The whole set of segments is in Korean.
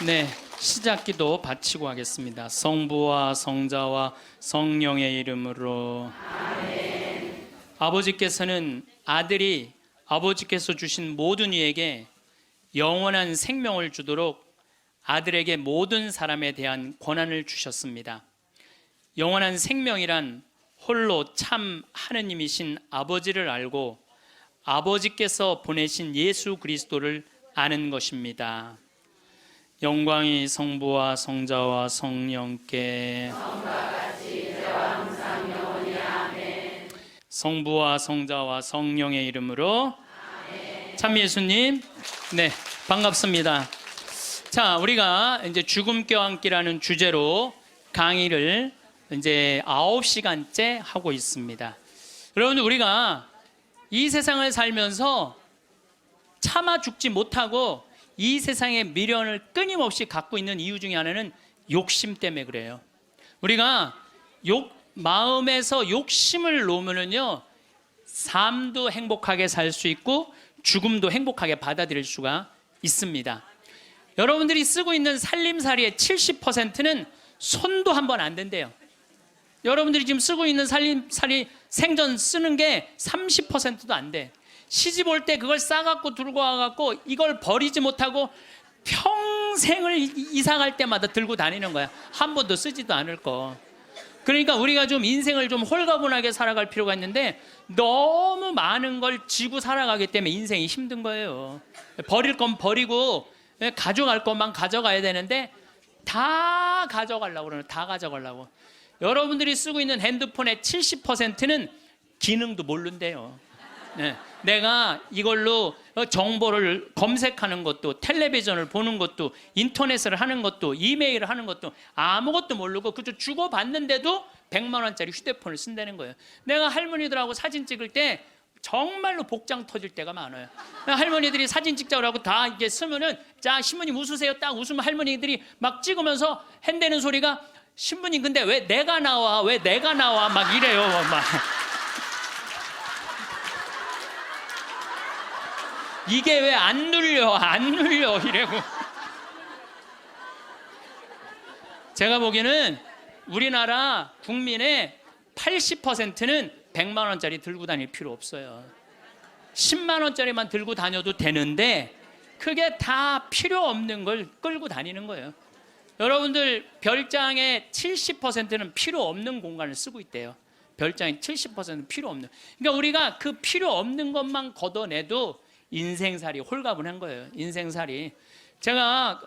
네, 시작기도 바치고 하겠습니다. 성부와 성자와 성령의 이름으로. 아멘. 아버지께서는 아들이 아버지께서 주신 모든 이에게 영원한 생명을 주도록 아들에게 모든 사람에 대한 권한을 주셨습니다. 영원한 생명이란 홀로 참 하느님이신 아버지를 알고 아버지께서 보내신 예수 그리스도를 아는 것입니다. 영광이 성부와 성자와 성령께 성부와 성자와 성령의 이름으로. 참 예수님, 네, 반갑습니다. 자, 우리가 이제 죽음과 함께라는 주제로 강의를 이제 9시간째 하고 있습니다. 여러분들, 우리가 이 세상을 살면서 차마 죽지 못하고 이 세상의 미련을 끊임없이 갖고 있는 이유 중에 하나는 욕심 때문에 그래요. 우리가 마음에서 욕심을 놓으면요, 삶도 행복하게 살 수 있고 죽음도 행복하게 받아들일 수가 있습니다. 여러분들이 쓰고 있는 살림살이의 70%는 손도 한 번 안 댄대요. 여러분들이 지금 쓰고 있는 살림살이 생전 쓰는 게 30%도 안 돼. 시집 올 때 그걸 싸갖고 들고 와갖고 이걸 버리지 못하고 평생을 이사 갈 때마다 들고 다니는 거야. 한 번도 쓰지도 않을 거. 그러니까 우리가 좀 인생을 좀 홀가분하게 살아갈 필요가 있는데 너무 많은 걸 지고 살아가기 때문에 인생이 힘든 거예요. 버릴 건 버리고 가져갈 것만 가져가야 되는데 다 가져가려고 그러는, 다 가져가려고. 여러분들이 쓰고 있는 핸드폰의 70%는 기능도 모른대요. 네. 내가 이걸로 정보를 검색하는 것도, 텔레비전을 보는 것도, 인터넷을 하는 것도, 이메일을 하는 것도 아무것도 모르고 그저 주고받는데도 100만 원짜리 휴대폰을 쓴다는 거예요. 내가 할머니들하고 사진 찍을 때 정말로 복장 터질 때가 많아요. 할머니들이 사진 찍자고 하고 다 이게 쓰면은, 자, 신부님 웃으세요. 딱 웃으면 할머니들이 막 찍으면서 핸대는 소리가, 신부님 근데 왜 내가 나와? 왜 내가 나와? 막 이래요. 막. 이게 왜 안 눌려? 안 눌려? 이래고. 제가 보기에는 우리나라 국민의 80%는 100만 원짜리 들고 다닐 필요 없어요. 10만 원짜리만 들고 다녀도 되는데 그게 다 필요 없는 걸 끌고 다니는 거예요. 여러분들, 별장의 70%는 필요 없는 공간을 쓰고 있대요. 별장의 70%는 필요 없는. 그러니까 우리가 그 필요 없는 것만 걷어내도 인생살이 홀가분한 거예요. 인생살이. 제가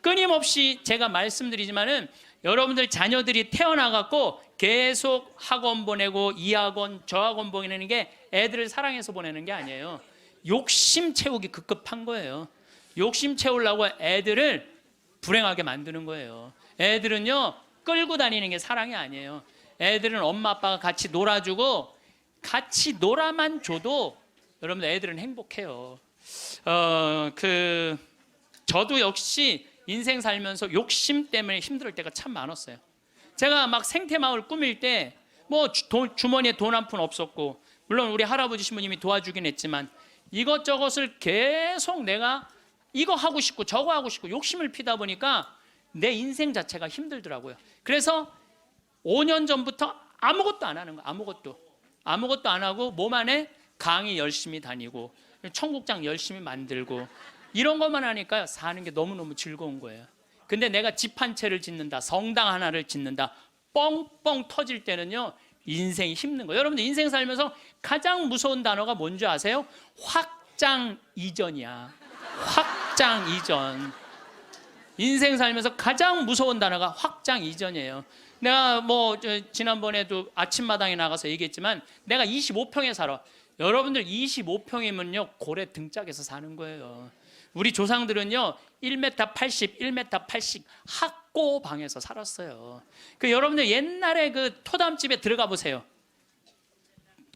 끊임없이 제가 말씀드리지만은 여러분들 자녀들이 태어나갖고 계속 학원 보내고 이 학원 저 학원 보내는 게 애들을 사랑해서 보내는 게 아니에요. 욕심 채우기 급급한 거예요. 욕심 채우려고 애들을 불행하게 만드는 거예요. 애들은요, 끌고 다니는 게 사랑이 아니에요. 애들은 엄마 아빠가 같이 놀아주고 같이 놀아만 줘도 여러분들 애들은 행복해요. 저도 역시 인생 살면서 욕심 때문에 힘들 때가 참 많았어요. 제가 막 생태마을 꾸밀 때 뭐 주머니에 돈 한 푼 없었고, 물론 우리 할아버지 신부님이 도와주긴 했지만 이것저것을 계속 내가 이거 하고 싶고 저거 하고 싶고 욕심을 피다 보니까 내 인생 자체가 힘들더라고요. 그래서 5년 전부터 아무것도 안 하는 거예요. 아무것도 안 하고 몸 안에 강의 열심히 다니고 청국장 열심히 만들고 이런 것만 하니까 사는 게 너무너무 즐거운 거예요. 근데 내가 집 한 채를 짓는다, 성당 하나를 짓는다, 뻥뻥 터질 때는요, 인생이 힘든 거예요. 여러분들 인생 살면서 가장 무서운 단어가 뭔지 아세요? 확장 이전이야. 확장 이전. 인생 살면서 가장 무서운 단어가 확장 이전이에요. 내가 뭐 지난번에도 아침마당에 나가서 얘기했지만 내가 25평에 살아. 여러분들 25평이면요 고래 등짝에서 사는 거예요. 우리 조상들은요 1m 80, 1m 80 학고방에서 살았어요. 그 여러분들 옛날에 그 토담집에 들어가 보세요.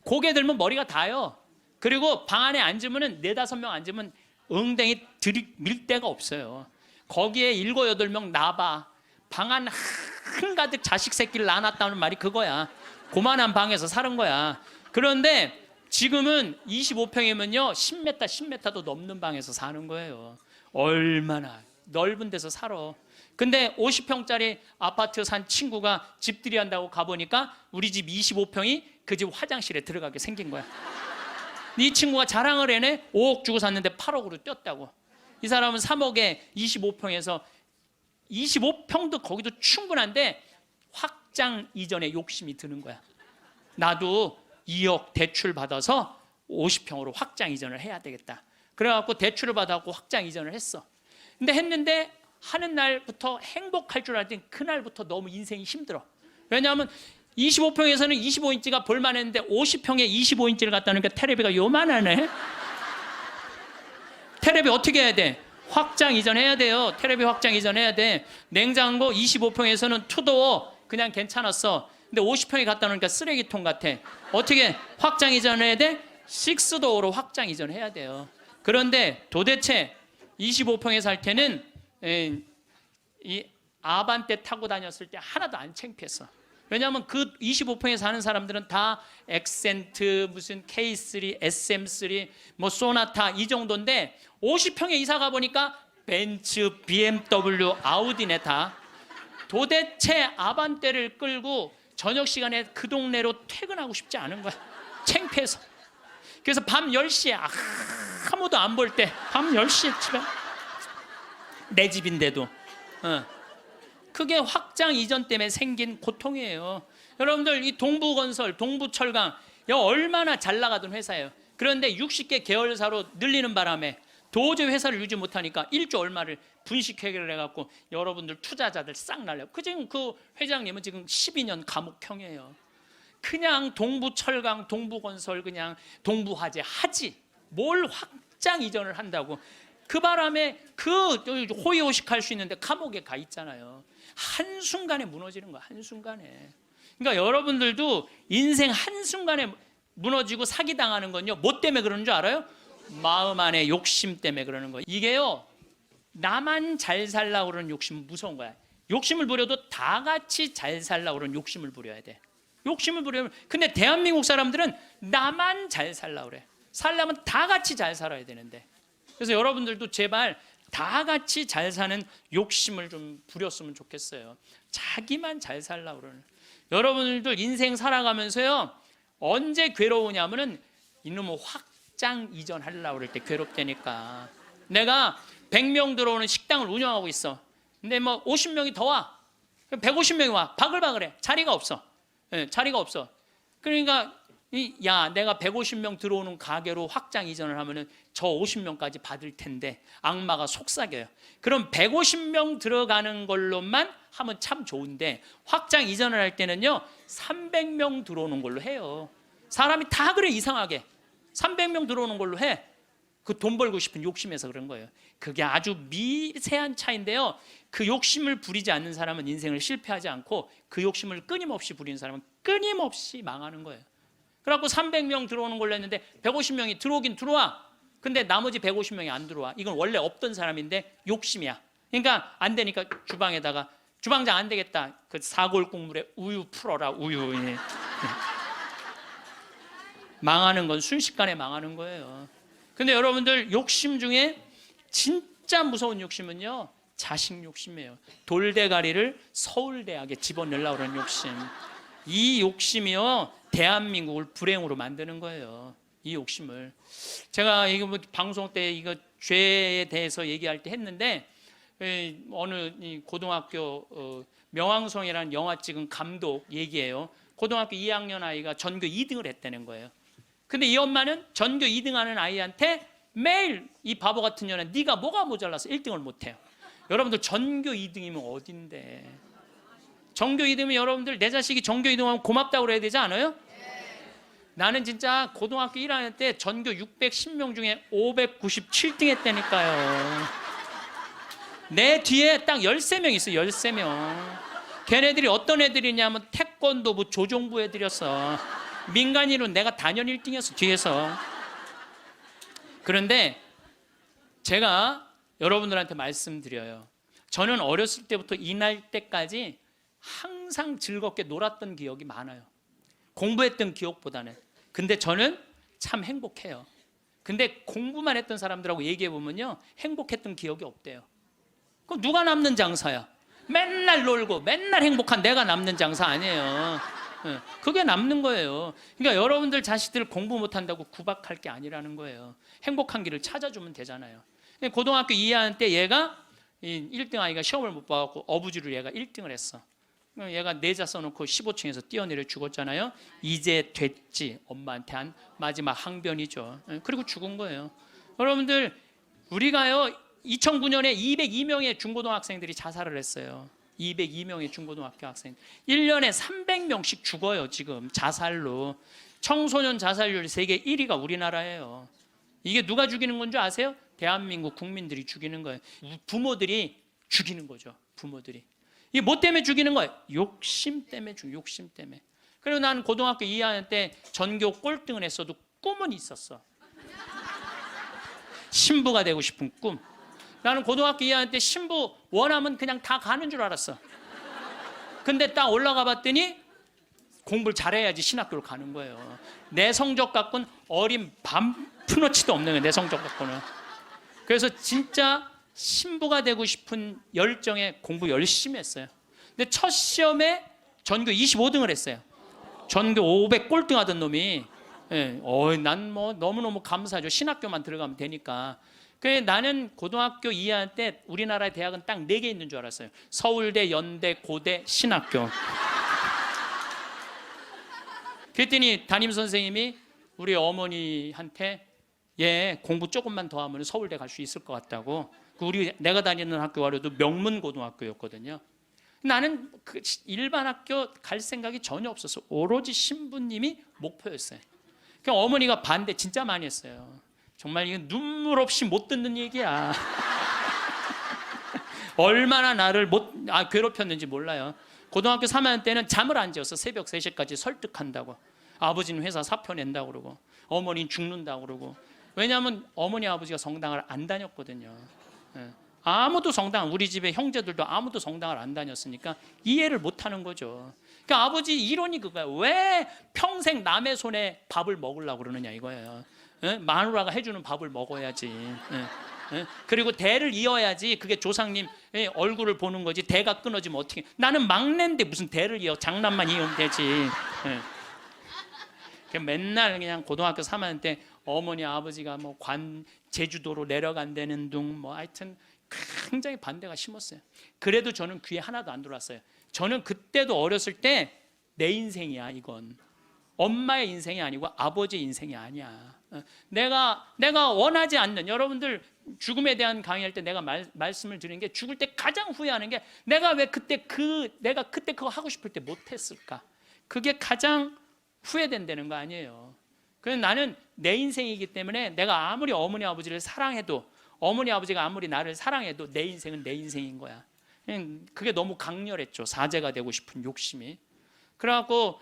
고개 들면 머리가 다요. 그리고 방 안에 앉으면은 4-5명 앉으면 엉덩이 들이밀 데가 없어요. 거기에 7-8명 나봐. 방 안 한가득 자식 새끼를 낳아놨다는 말이 그거야. 고만한 방에서 사는 거야. 그런데 지금은 25평이면요 10m, 10m도 넘는 방에서 사는 거예요. 얼마나 넓은 데서 살아. 근데 50평짜리 아파트 산 친구가 집들이 한다고 가보니까 우리 집 25평이 그 집 화장실에 들어가게 생긴 거야. 이 친구가 자랑을 해내. 5억 주고 샀는데 8억으로 뛰었다고. 이 사람은 3억에 25평에서 25평도 거기도 충분한데 확장 이전에 욕심이 드는 거야. 나도 2억 대출 받아서 50평으로 확장 이전을 해야 되겠다. 그래갖고 대출을 받아갖고 확장 이전을 했어. 근데 했는데 하는 날부터 행복할 줄 알았더니 그날부터 너무 인생이 힘들어. 왜냐하면 25평에서는 25인치가 볼만했는데 50평에 25인치를 갖다 놓으니까 테레비가 요만하네. 테레비 어떻게 해야 돼? 확장 이전해야 돼요. 테레비 확장 이전해야 돼. 냉장고 25평에서는 투도어 그냥 괜찮았어. 근데 50평에 갖다 놓으니까 쓰레기통 같아. 어떻게 확장 이전해야 돼? 식스도어로 확장 이전해야 돼요. 그런데 도대체 25평에 살 때는 이 아반떼 타고 다녔을 때 하나도 안 창피했어. 왜냐하면 그 25평에 사는 사람들은 다 엑센트, 무슨 K3, SM3, 뭐 소나타 이 정도인데 50평에 이사 가보니까 벤츠, BMW, 아우디네 다. 도대체 아반떼를 끌고 저녁 시간에 그 동네로 퇴근하고 싶지 않은 거야. 창피해서. 그래서 밤 10시에 아무도 안 볼 때 밤 10시에 집에 내 집인데도 그게 확장 이전 때문에 생긴 고통이에요. 여러분들 이 동부건설, 동부철강 얼마나 잘 나가던 회사예요. 그런데 60개 계열사로 늘리는 바람에 도저히 회사를 유지 못하니까 1조 얼마를 분식회계를 해갖고 여러분들 투자자들 싹 날려요. 지금 그 회장님은 지금 12년 감옥형이에요. 그냥 동부철강, 동부건설 그냥 동부화재 하지 뭘 확장 이전을 한다고. 그 바람에 그 호의호식할 수 있는데 감옥에 가 있잖아요. 한순간에 무너지는 거야. 한순간에. 그러니까 여러분들도 인생 한순간에 무너지고 사기당하는 건요 뭐 때문에 그러는 줄 알아요? 마음 안에 욕심 때문에 그러는 거예요. 이게요 나만 잘 살려고 그러는 욕심은 무서운 거야. 욕심을 부려도 다 같이 잘 살려고 그러는 욕심을 부려야 돼. 욕심을 부려면. 근데 대한민국 사람들은 나만 잘 살려고 그래. 살려면 다 같이 잘 살아야 되는데. 그래서 여러분들도 제발 다 같이 잘 사는 욕심을 좀 부렸으면 좋겠어요. 자기만 잘 살려고 그러는. 여러분들도 인생 살아가면서요 언제 괴로우냐면은 이놈의 확장 이전하려고 그럴 때 괴롭다니까. 내가 100명 들어오는 식당을 운영하고 있어. 근데 뭐 50명이 더 와. 150명이 와. 바글바글해. 자리가 없어. 자리가 없어. 그러니까 야 내가 150명 들어오는 가게로 확장 이전을 하면은 저 50명까지 받을 텐데 악마가 속삭여요. 그럼 150명 들어가는 걸로만 하면 참 좋은데 확장 이전을 할 때는요 300명 들어오는 걸로 해요. 사람이 다 그래. 이상하게 300명 들어오는 걸로 해. 그 돈 벌고 싶은 욕심에서 그런 거예요. 그게 아주 미세한 차이인데요 그 욕심을 부리지 않는 사람은 인생을 실패하지 않고 그 욕심을 끊임없이 부리는 사람은 끊임없이 망하는 거예요. 그래갖고 300명 들어오는 걸로 했는데 150명이 들어오긴 들어와. 근데 나머지 150명이 안 들어와. 이건 원래 없던 사람인데 욕심이야. 그러니까 안 되니까 주방에다가 주방장 안 되겠다. 그 사골 국물에 우유 풀어라. 우유. 망하는 건 순식간에 망하는 거예요. 근데 여러분들 욕심 중에 진짜 무서운 욕심은요 자식 욕심이에요. 돌대가리를 서울대학에 집어넣으려고 하는 욕심. 이 욕심이요 대한민국을 불행으로 만드는 거예요. 이 욕심을. 제가 이거 뭐 방송 때 이거 죄에 대해서 얘기할 때 했는데 어느 고등학교 명왕성이라는 영화 찍은 감독 얘기예요. 고등학교 2학년 아이가 전교 2등을 했다는 거예요. 근데 이 엄마는 전교 2등하는 아이한테 매일 이 바보 같은 년아 네가 뭐가 모자라서 1등을 못해요. 여러분들 전교 2등이면 어딘데. 전교 2등이면 여러분들 내 자식이 전교 2등하면 고맙다고 그래야 되지 않아요? 나는 진짜 고등학교 1학년 때 전교 610명 중에 597등 했다니까요. 내 뒤에 딱 13명 있어요. 13명. 걔네들이 어떤 애들이냐면 태권도부 조종부 애들이었어. 민간인으로 내가 단연 1등이었어. 뒤에서. 그런데 제가 여러분들한테 말씀드려요. 저는 어렸을 때부터 이날 때까지 항상 즐겁게 놀았던 기억이 많아요. 공부했던 기억보다는. 근데 저는 참 행복해요. 근데 공부만 했던 사람들하고 얘기해 보면요 행복했던 기억이 없대요. 그럼 누가 남는 장사야? 맨날 놀고 맨날 행복한 내가 남는 장사 아니에요. 그게 남는 거예요. 그러니까 여러분들 자식들 공부 못한다고 구박할 게 아니라는 거예요. 행복한 길을 찾아주면 되잖아요. 고등학교 2학년 때 얘가 1등 아이가 시험을 못 봐갖고 어부지로 얘가 1등을 했어. 얘가 내자 써놓고 15층에서 뛰어내려 죽었잖아요. 이제 됐지. 엄마한테 한 마지막 항변이죠. 그리고 죽은 거예요. 여러분들 우리가요 2009년에 202명의 중고등학생들이 자살을 했어요. 202명의 중고등학교 학생 1년에 300명씩 죽어요. 지금 자살로. 청소년 자살률 세계 1위가 우리나라예요. 이게 누가 죽이는 건 줄 아세요? 대한민국 국민들이 죽이는 거예요. 부모들이 죽이는 거죠. 부모들이. 이게 뭐 때문에 죽이는 거예요? 욕심 때문에 욕심 때문에. 그리고 나는 고등학교 2학년 때 전교 꼴등을 했어도 꿈은 있었어. 신부가 되고 싶은 꿈. 나는 고등학교 2학년 때 신부 원하면 그냥 다 가는 줄 알았어. 근데 딱 올라가 봤더니 공부를 잘해야지 신학교를 가는 거예요. 내 성적 갖고는 어린 반푼어치도 없는 거예요. 내 성적 갖고는. 그래서 진짜 신부가 되고 싶은 열정에 공부 열심히 했어요. 근데 첫 시험에 전교 25등을 했어요. 전교 500 꼴등 하던 놈이. 난 뭐 너무너무 감사하죠. 신학교만 들어가면 되니까. 그래서 나는 고등학교 2학년 때 우리나라의 대학은 딱 4개 있는 줄 알았어요. 서울대, 연대, 고대, 신학교. 그랬더니 담임선생님이 우리 어머니한테 얘 공부 조금만 더 하면 서울대 갈 수 있을 것 같다고. 내가 다니는 학교와도 명문고등학교였거든요. 나는 그 일반 학교 갈 생각이 전혀 없었어. 오로지 신부님이 목표였어요. 그러니까 어머니가 반대 진짜 많이 했어요. 정말 이건 눈물 없이 못 듣는 얘기야. 얼마나 나를 괴롭혔는지 몰라요. 고등학교 3학년 때는 잠을 안 재웠어. 새벽 3시까지 설득한다고. 아버지는 회사 사표 낸다고 그러고 어머니는 죽는다고 그러고. 왜냐하면 어머니 아버지가 성당을 안 다녔거든요. 아무도 우리 집에 형제들도 아무도 성당을 안 다녔으니까 이해를 못하는 거죠. 그러니까 아버지 이론이 그거예요. 왜 평생 남의 손에 밥을 먹으려고 그러느냐 이거예요. 마누라가 해주는 밥을 먹어야지. 그리고 대를 이어야지. 그게 조상님 얼굴을 보는 거지. 대가 끊어지면 어떻게. 나는 막내인데 무슨 대를 이어. 장난만 이으면 되지. 맨날 그냥 고등학교 3학년 때 어머니 아버지가 뭐 제주도로 내려간다는 둥 뭐 하여튼 굉장히 반대가 심했어요. 그래도 저는 귀에 하나도 안 들어왔어요. 저는 그때도 어렸을 때 내 인생이야 이건. 엄마의 인생이 아니고 아버지의 인생이 아니야. 내가 원하지 않는, 여러분들 죽음에 대한 강의할 때 내가 말씀을 드리는 게, 죽을 때 가장 후회하는 게 내가 그때 그거 하고 싶을 때 못했을까. 그게 가장 후회된다는 거 아니에요. 그래서 나는 내 인생이기 때문에 내가 아무리 어머니 아버지를 사랑해도, 어머니 아버지가 아무리 나를 사랑해도 내 인생은 내 인생인 거야. 그게 너무 강렬했죠. 사제가 되고 싶은 욕심이. 그래갖고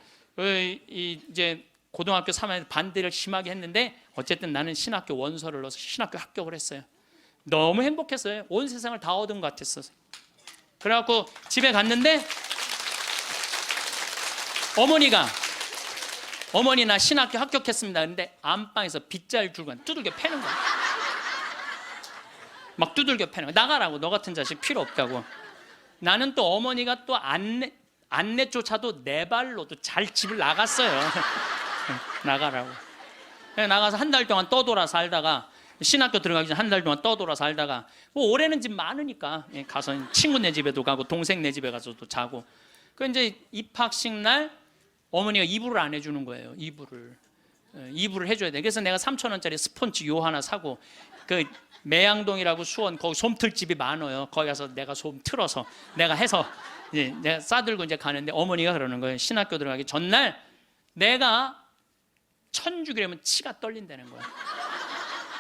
이제 고등학교 3학년 반대를 심하게 했는데 어쨌든 나는 신학교 원서를 넣어서 신학교 합격을 했어요. 너무 행복했어요. 온 세상을 다 얻은 것 같았어요. 그래갖고 집에 갔는데 어머니 나 신학교 합격했습니다. 근데 안방에서 빗자루 들고 두들겨 패는 거야. 막 두들겨 패는 거야. 나가라고. 너 같은 자식 필요 없다고. 나는 또 어머니가 또 안내조차도 내 발로도 잘 집을 나갔어요. 나가라고. 나가서 한 달 동안 떠돌아 살다가, 신학교 들어가기 전 한 달 동안 떠돌아 살다가, 뭐 올해는 집 많으니까 가서 친구네 집에도 가고 동생네 집에 가서도 자고. 그 이제 입학식 날 어머니가 이불을 안 해주는 거예요. 이불을 해줘야 돼. 그래서 내가 3,000원짜리 스펀지 요 하나 사고, 그 매양동이라고 수원 거기 솜틀집이 많아요. 거기 가서 내가 솜 틀어서 내가 해서 이제 내가 싸들고 이제 가는데 어머니가 그러는 거예요. 신학교 들어가기 전날 내가 천주기라면 치가 떨린다는 거야.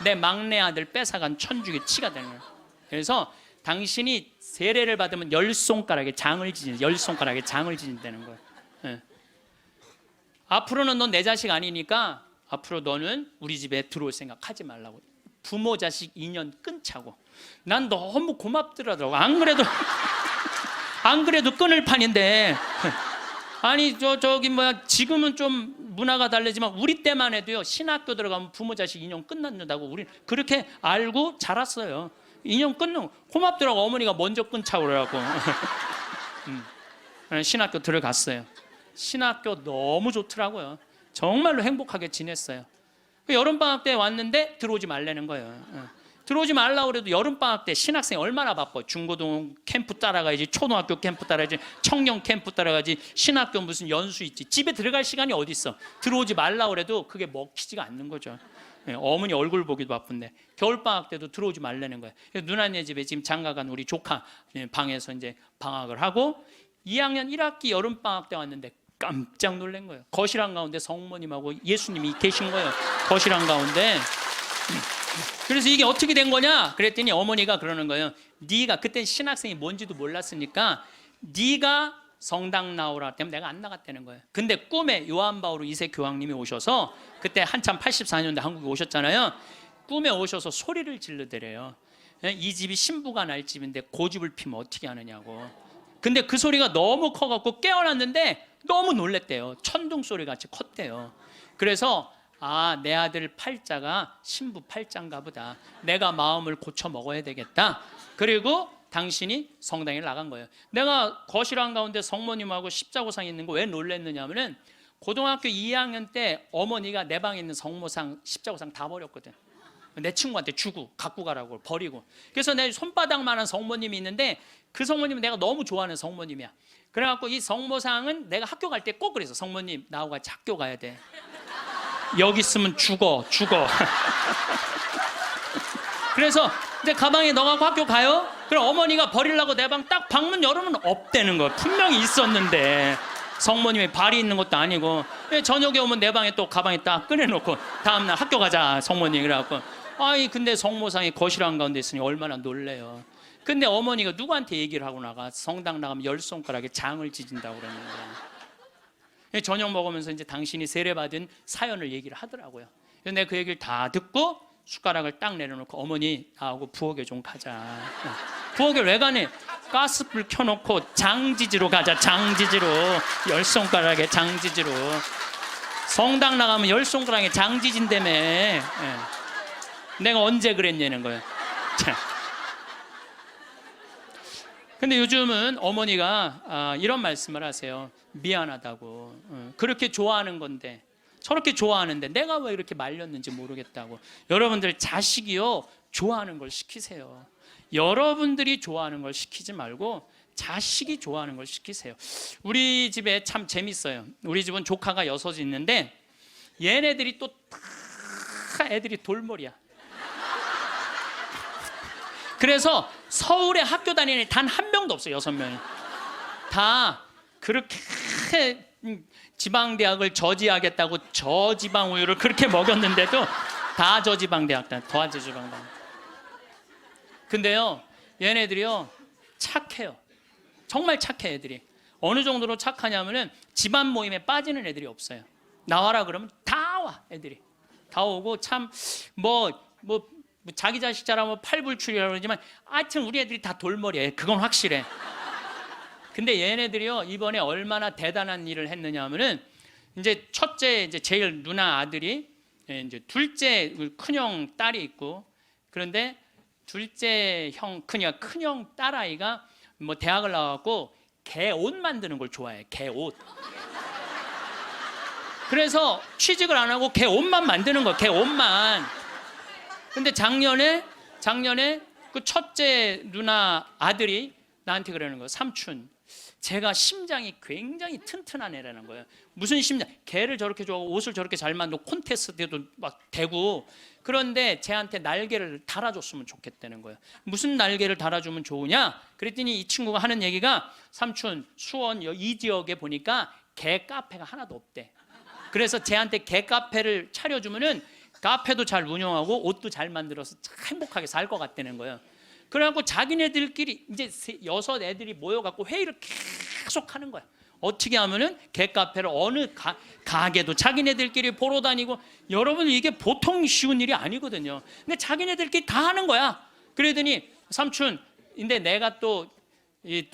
내 막내 아들 뺏어간 천주기 치가 되는 거야. 그래서 당신이 세례를 받으면 10손가락에 장을 지진다는 거야. 앞으로는 넌 내 자식 아니니까 앞으로 너는 우리 집에 들어올 생각 하지 말라고. 부모 자식 인연 끊자고. 난 너무 고맙더라고. 안 그래도 끊을 판인데. 아니 저기 뭐야, 지금은 좀 문화가 다르지만 우리 때만 해도요, 신학교 들어가면 부모 자식 인연 끝난다고 우리는 그렇게 알고 자랐어요. 인연 끊는 고맙더라고. 어머니가 먼저 끊자고 그래갖고 신학교 들어갔어요. 신학교 너무 좋더라고요. 정말로 행복하게 지냈어요. 여름방학 때 왔는데 들어오지 말라는 거예요. 들어오지 말라고 그래도 여름방학 때 신학생이 얼마나 바빠요. 중고등 캠프 따라가야지, 초등학교 캠프 따라가야지, 청년 캠프 따라가야지, 신학교 무슨 연수 있지. 집에 들어갈 시간이 어디 있어. 들어오지 말라고 그래도 그게 먹히지가 않는 거죠. 어머니 얼굴 보기도 바쁜데 겨울방학 때도 들어오지 말라는 거예요. 누나네 집에 지금 장가간 우리 조카 방에서 이제 방학을 하고 2학년 1학기 여름방학 때 왔는데 깜짝 놀란 거예요. 거실 한가운데 성모님하고 예수님이 계신 거예요. 거실 한가운데. 그래서 이게 어떻게 된 거냐 그랬더니 어머니가 그러는 거예요. 네가 그때 신학생이 뭔지도 몰랐으니까 네가 성당 나오라 때문에 내가 안 나갔다는 거예요. 근데 꿈에 요한 바오로 2세 교황님이 오셔서 그때 한참 84년대 한국에 오셨잖아요. 꿈에 오셔서 소리를 지르더래요. 이 집이 신부가 날 집인데 고집을 피면 어떻게 하느냐고. 근데 그 소리가 너무 커갖고 깨어났는데 너무 놀랬대요. 천둥 소리 같이 컸대요. 그래서 내 아들 팔자가 신부 팔자인가 보다. 내가 마음을 고쳐 먹어야 되겠다. 그리고 당신이 성당에 나간 거예요. 내가 거실 한가운데 성모님하고 십자고상 있는 거 왜 놀랬느냐 하면은 고등학교 2학년 때 어머니가 내 방에 있는 성모상 십자고상 다 버렸거든. 내 친구한테 주고 갖고 가라고 버리고. 그래서 내 손바닥만한 성모님이 있는데 그 성모님은 내가 너무 좋아하는 성모님이야. 그래갖고 이 성모상은 내가 학교 갈 때 꼭 그래서 성모님 나하고 같이 학교 가야 돼. 여기 있으면 죽어. 그래서 내 가방에 넣어갖고 학교 가요? 그럼 어머니가 버리려고 내 방 딱 방문 열으면 없대는 거. 분명히 있었는데 성모님이 발이 있는 것도 아니고 저녁에 오면 내 방에 또 가방에 딱 꺼내놓고 다음날 학교 가자 성모님 그래갖고 근데 성모상이 거실 한가운데 있으니 얼마나 놀래요. 근데 어머니가 누구한테 얘기를 하고 나가 성당 나가면 10손가락에 장을 지진다고 그러는 거예요. 저녁 먹으면서 이제 당신이 세례받은 사연을 얘기를 하더라고요. 그래서 내가 그 얘기를 다 듣고 숟가락을 딱 내려놓고 어머니 나하고 부엌에 좀 가자. 부엌에 왜 가니? 가스불 켜놓고 장지지로 가자. 장지지로 10손가락에 장지지로. 성당 나가면 10손가락에 장지진다며. 내가 언제 그랬냐는 거예요. 근데 요즘은 어머니가 이런 말씀을 하세요. 미안하다고. 그렇게 좋아하는 건데 저렇게 좋아하는데 내가 왜 이렇게 말렸는지 모르겠다고. 여러분들 자식이요 좋아하는 걸 시키세요. 여러분들이 좋아하는 걸 시키지 말고 자식이 좋아하는 걸 시키세요. 우리 집에 참 재밌어요. 우리 집은 조카가 6이 있는데 얘네들이 또 다 애들이 돌머리야. 그래서 서울에 학교 다니는 애 단 한 명도 없어요. 6명이 다 그렇게 지방대학을 저지하겠다고 저지방 우유를 그렇게 먹였는데도 다 저지방대학 더 저지방대학. 근데요 얘네들이요 착해요. 정말 착해. 애들이 어느 정도로 착하냐면은 집안 모임에 빠지는 애들이 없어요. 나와라 그러면 다 와. 애들이 다 오고 참 뭐 자기 자식 잘하면 팔불출이라고 그러지만 하여튼 우리 애들이 다 돌머리예요. 그건 확실해. 근데 얘네들이요 이번에 얼마나 대단한 일을 했느냐 하면은 이제 첫째 이제 제일 누나 아들이 이제 둘째 큰형 딸이 있고 그런데 둘째 형 큰형 딸아이가 뭐 대학을 나와갖고 개 옷 만드는 걸 좋아해. 개 옷. 그래서 취직을 안 하고 개 옷만 만드는 거야. 개 옷만. 근데 작년에 그 첫째 누나 아들이 나한테 그러는 거예요. 삼촌, 제가 심장이 굉장히 튼튼한 애라는 거예요. 무슨 심장? 개를 저렇게 좋아하고 옷을 저렇게 잘 만들고 콘테스트에도 막 대고 그런데 쟤한테 날개를 달아줬으면 좋겠다는 거예요. 무슨 날개를 달아주면 좋으냐? 그랬더니 이 친구가 하는 얘기가 삼촌 수원 이 지역에 보니까 개 카페가 하나도 없대. 그래서 쟤한테 개 카페를 차려주면은 카페도 잘 운영하고 옷도 잘 만들어서 행복하게 살 것 같다는 거예요. 그래갖고 자기네들끼리 이제 6 애들이 모여갖고 회의를 계속 하는 거야. 어떻게 하면은 개카페를 어느 가게도 자기네들끼리 보러 다니고 여러분 이게 보통 쉬운 일이 아니거든요. 근데 자기네들끼리 다 하는 거야. 그러더니 삼촌, 근데 내가 또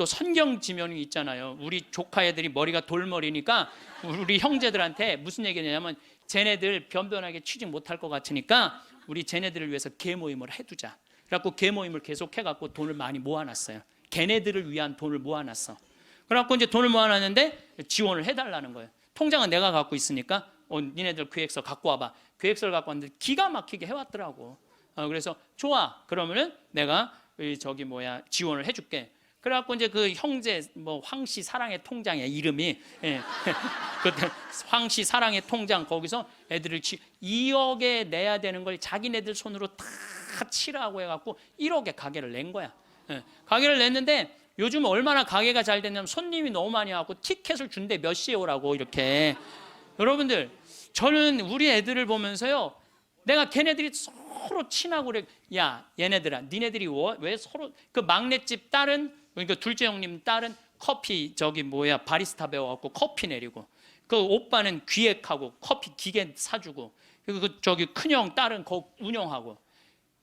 선경 지명이 있잖아요. 우리 조카 애들이 머리가 돌머리니까 우리 형제들한테 무슨 얘기냐면 쟤네들 변변하게 취직 못할 것 같으니까 우리 쟤네들을 위해서 개 모임을 해두자. 그래갖고 계모임을 계속 해갖고 돈을 많이 모아놨어요. 걔네들을 위한 돈을 모아놨어. 그래갖고 이제 돈을 모아놨는데 지원을 해달라는 거예요. 통장은 내가 갖고 있으니까 니네들 계획서 갖고 와봐. 계획서를 갖고 왔는데 기가 막히게 해왔더라고. 그래서 좋아. 그러면은 내가 지원을 해줄게. 그래갖고 이제 그 형제 황씨 사랑의 통장이야 이름이. 예. 그때 황씨 사랑의 통장 거기서 애들을 2억에 내야 되는 걸 자기네들 손으로 다 치라고 해갖고 1억에 가게를 낸 거야. 예. 가게를 냈는데 요즘 얼마나 가게가 잘 됐냐면 손님이 너무 많이 와갖고 티켓을 준대. 몇 시에 오라고 이렇게. 여러분들 저는 우리 애들을 보면서요, 내가 걔네들이 서로 친하고 그래. 야 얘네들아, 니네들이 왜 서로, 그 막내집 딸은, 그러니까 둘째 형님 딸은 커피 바리스타 배워갖고 커피 내리고, 그 오빠는 기획하고 커피 기계 사주고, 그리고 큰형 딸은 거 운영하고.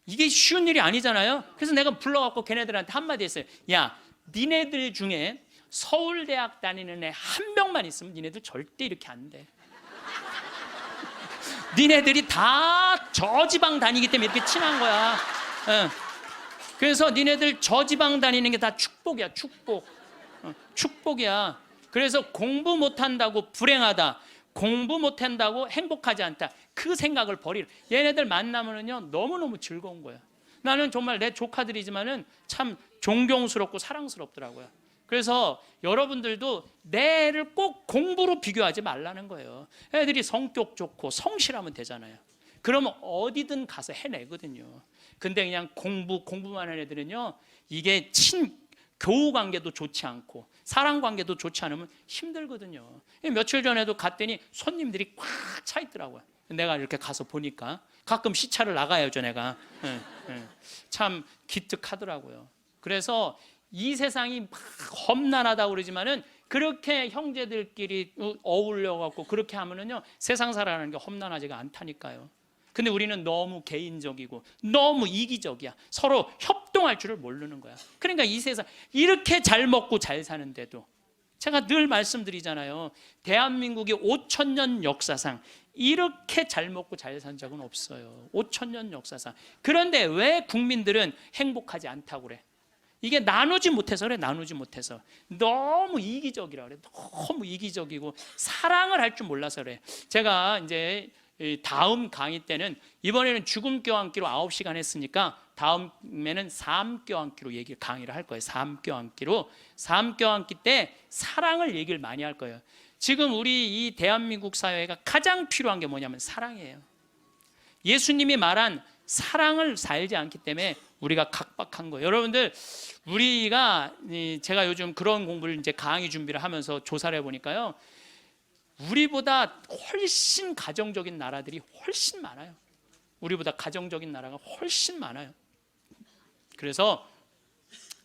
이게 쉬운 일이 아니잖아요. 그래서 내가 불러갖고 걔네들한테 한마디 했어요. 야 니네들 중에 서울대학 다니는 애 한 명만 있으면 니네들 절대 이렇게 안 돼. 니네들이 다 저지방 다니기 때문에 이렇게 친한 거야. 그래서 니네들 저지방 다니는 게 다 축복이야. 축복이야. 그래서 공부 못한다고 불행하다, 공부 못한다고 행복하지 않다, 그 생각을 버리라. 얘네들 만나면은요 너무너무 즐거운 거야. 나는 정말 내 조카들이지만은 참 존경스럽고 사랑스럽더라고요. 그래서 여러분들도 내 애를 꼭 공부로 비교하지 말라는 거예요. 애들이 성격 좋고 성실하면 되잖아요. 그러면 어디든 가서 해내거든요. 근데 그냥 공부만 하는 애들은요, 이게 교우 관계도 좋지 않고 사랑 관계도 좋지 않으면 힘들거든요. 며칠 전에도 갔더니 손님들이 꽉 차 있더라고요. 내가 이렇게 가서 보니까 가끔 시차를 나가야죠 내가. 참 기특하더라고요. 그래서 이 세상이 막 험난하다고 그러지만은 그렇게 형제들끼리 어울려갖고 그렇게 하면은요 세상 살아가는 게 험난하지가 않다니까요. 근데 우리는 너무 개인적이고 너무 이기적이야. 서로 협동할 줄을 모르는 거야. 그러니까 이 세상 이렇게 잘 먹고 잘 사는데도, 제가 늘 말씀드리잖아요. 대한민국의 5,000년 역사상 이렇게 잘 먹고 잘 산 적은 없어요. 5,000년 역사상. 그런데 왜 국민들은 행복하지 않다고 그래? 이게 나누지 못해서 그래. 나누지 못해서. 너무 이기적이라 그래. 너무 이기적이고 사랑을 할 줄 몰라서 그래. 제가 이제 다음 강의 때는, 이번에는 죽음 껴안기로 9시간 했으니까 다음에는 삶 껴안기로 강의를 할 거예요. 삶 껴안기로. 삶 껴안기 때 사랑을 얘기를 많이 할 거예요. 지금 우리 이 대한민국 사회가 가장 필요한 게 뭐냐면 사랑이에요. 예수님이 말한 사랑을 살지 않기 때문에 우리가 각박한 거예요. 여러분들, 제가 요즘 그런 공부를 이제 강의 준비를 하면서 조사를 해보니까요, 우리보다 훨씬 가정적인 나라들이 훨씬 많아요. 우리보다 가정적인 나라가 훨씬 많아요. 그래서